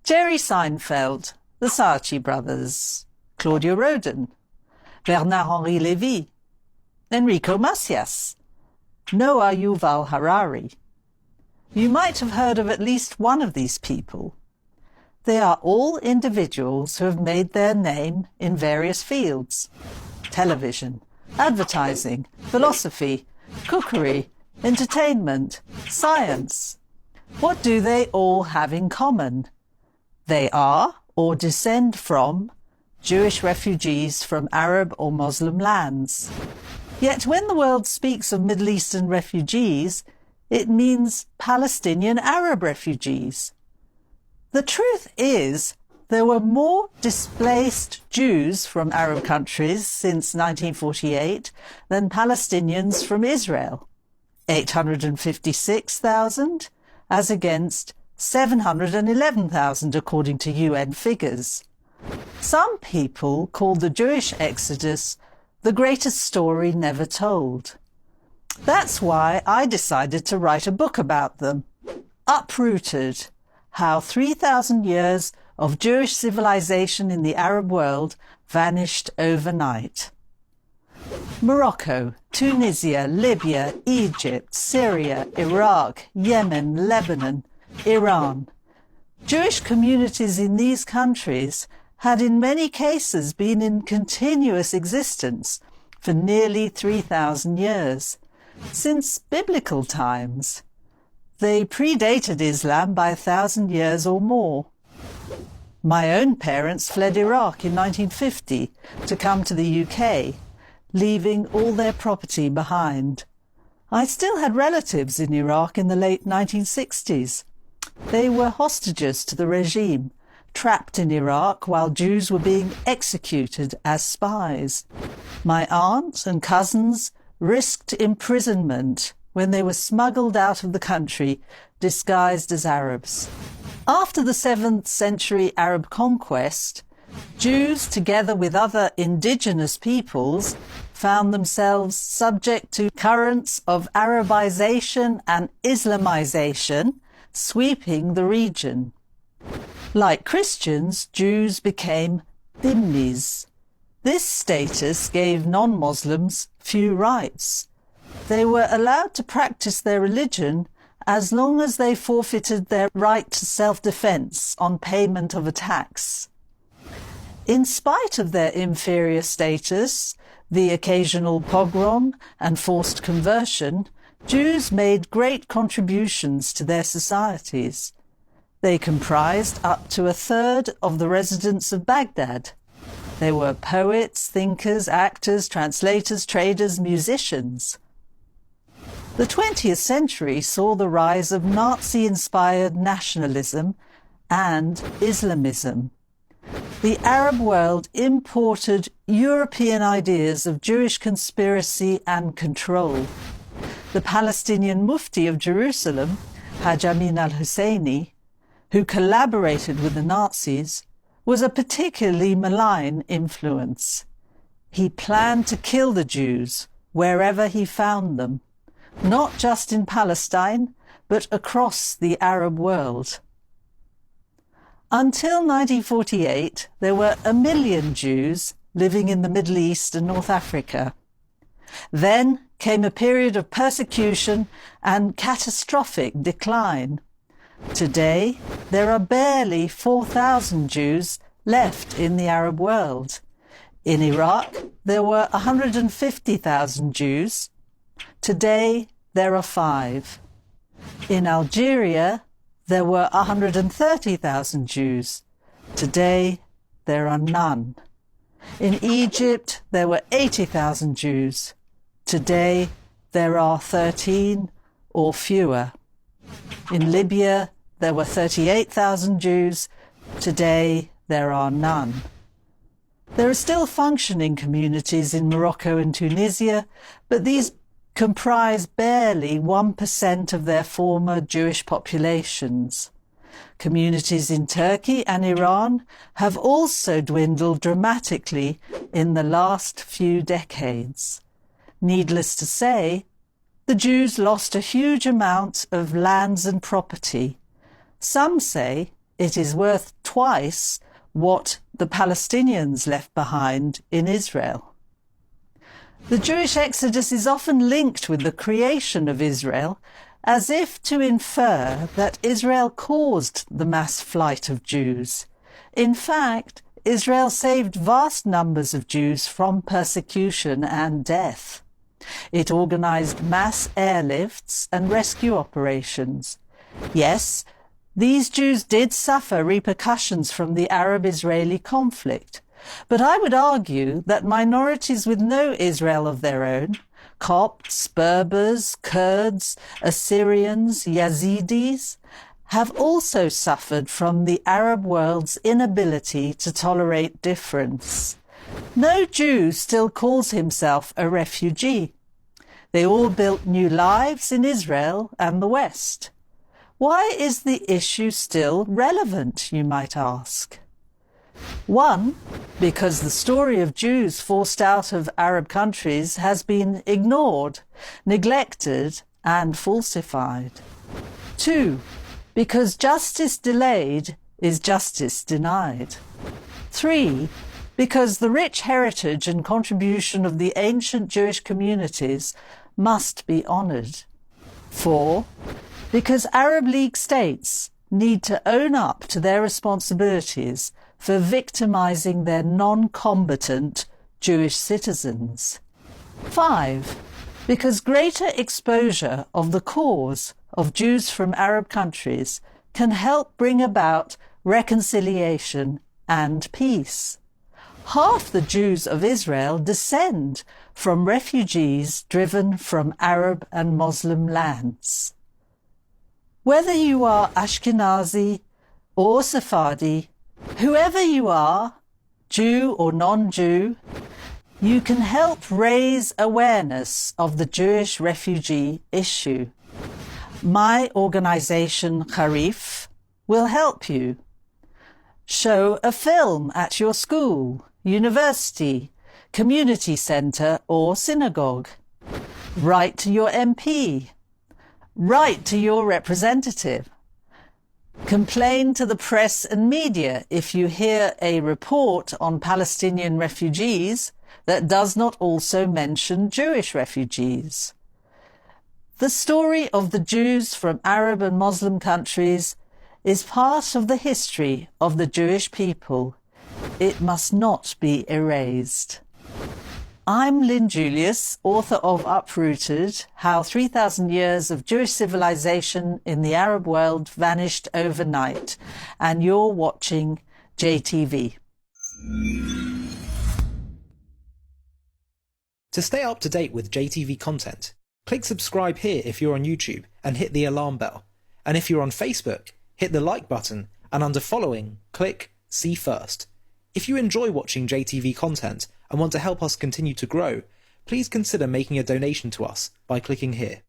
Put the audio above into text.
Jerry Seinfeld, the Saatchi brothers, Claudia Roden, Bernard-Henri Lévy, Enrico Macias, Noah Yuval Harari. You might have heard of at least one of these people. They are all individuals who have made their name in various fields: television, advertising, philosophy, cookery, entertainment, science. What do they all have in common? They are, or descend from, Jewish refugees from Arab or Muslim lands. Yet when the world speaks of Middle Eastern refugees, it means Palestinian Arab refugees. The truth is, there were more displaced Jews from Arab countries since 1948 than Palestinians from Israel. 856,000 as against 711,000 according to UN figures. Some people call the Jewish exodus the greatest story never told. That's why I decided to write a book about them. Uprooted: How 3,000 years of Jewish civilization in the Arab world vanished overnight. Morocco, Tunisia, Libya, Egypt, Syria, Iraq, Yemen, Lebanon, Iran. Jewish communities in these countries had in many cases been in continuous existence for nearly 3,000 years, since biblical times. They predated Islam by 1,000 years or more. My own parents fled Iraq in 1950 to come to the UK, leaving all their property behind. I still had relatives in Iraq in the late 1960s. They were hostages to the regime, trapped in Iraq while Jews were being executed as spies. My aunt and cousins risked imprisonment when they were smuggled out of the country disguised as Arabs. After the 7th century Arab conquest, Jews, together with other indigenous peoples, found themselves subject to currents of Arabization and Islamization sweeping the region. Like Christians, Jews became dhimmis. This status gave non-Muslims few rights. They were allowed to practice their religion as long as they forfeited their right to self-defense on payment of a tax. In spite of their inferior status, the occasional pogrom and forced conversion, Jews made great contributions to their societies. They comprised up to a third of the residents of Baghdad. They were poets, thinkers, actors, translators, traders, musicians. The 20th century saw the rise of Nazi-inspired nationalism and Islamism. The Arab world imported European ideas of Jewish conspiracy and control. The Palestinian Mufti of Jerusalem, Haj Amin al-Husseini, who collaborated with the Nazis, was a particularly malign influence. He planned to kill the Jews wherever he found them, not just in Palestine, but across the Arab world. Until 1948, there were 1 million Jews living in the Middle East and North Africa. Then came a period of persecution and catastrophic decline. Today, there are barely 4,000 Jews left in the Arab world. In Iraq, there were 150,000 Jews. Today, there are 5. In Algeria, there were 130,000 Jews. Today, there are none. In Egypt, there were 80,000 Jews. Today, there are 13 or fewer. In Libya, there were 38,000 Jews. Today, there are none. There are still functioning communities in Morocco and Tunisia, but these comprise barely 1% of their former Jewish populations. Communities in Turkey and Iran have also dwindled dramatically in the last few decades. Needless to say, the Jews lost a huge amount of lands and property. Some say it is worth twice what the Palestinians left behind in Israel. The Jewish exodus is often linked with the creation of Israel, as if to infer that Israel caused the mass flight of Jews. In fact, Israel saved vast numbers of Jews from persecution and death. It organized mass airlifts and rescue operations. Yes, these Jews did suffer repercussions from the Arab-Israeli conflict, but I would argue that minorities with no Israel of their own, Copts, Berbers, Kurds, Assyrians, Yazidis, have also suffered from the Arab world's inability to tolerate difference. No Jew still calls himself a refugee. They all built new lives in Israel and the West. Why is the issue still relevant, you might ask? One, because the story of Jews forced out of Arab countries has been ignored, neglected, and falsified. Two, because justice delayed is justice denied. Three, because the rich heritage and contribution of the ancient Jewish communities must be honoured. Four, because Arab League states need to own up to their responsibilities for victimising their non-combatant Jewish citizens. Five, because greater exposure of the cause of Jews from Arab countries can help bring about reconciliation and peace. Half the Jews of Israel descend from refugees driven from Arab and Muslim lands. Whether you are Ashkenazi or Sephardi, whoever you are, Jew or non-Jew, you can help raise awareness of the Jewish refugee issue. My organisation, Harif, will help you. Show a film at your school, university, community centre or synagogue. Write to your MP. Write to your representative. Complain to the press and media if you hear a report on Palestinian refugees that does not also mention Jewish refugees. The story of the Jews from Arab and Muslim countries is part of the history of the Jewish people. It must not be erased. I'm Lynn Julius, author of Uprooted, How 3,000 Years of Jewish Civilization in the Arab World Vanished Overnight, and you're watching JTV. To stay up to date with JTV content, click subscribe here if you're on YouTube and hit the alarm bell. And if you're on Facebook, hit the like button, and under following, click see first. If you enjoy watching JTV content and want to help us continue to grow, please consider making a donation to us by clicking here.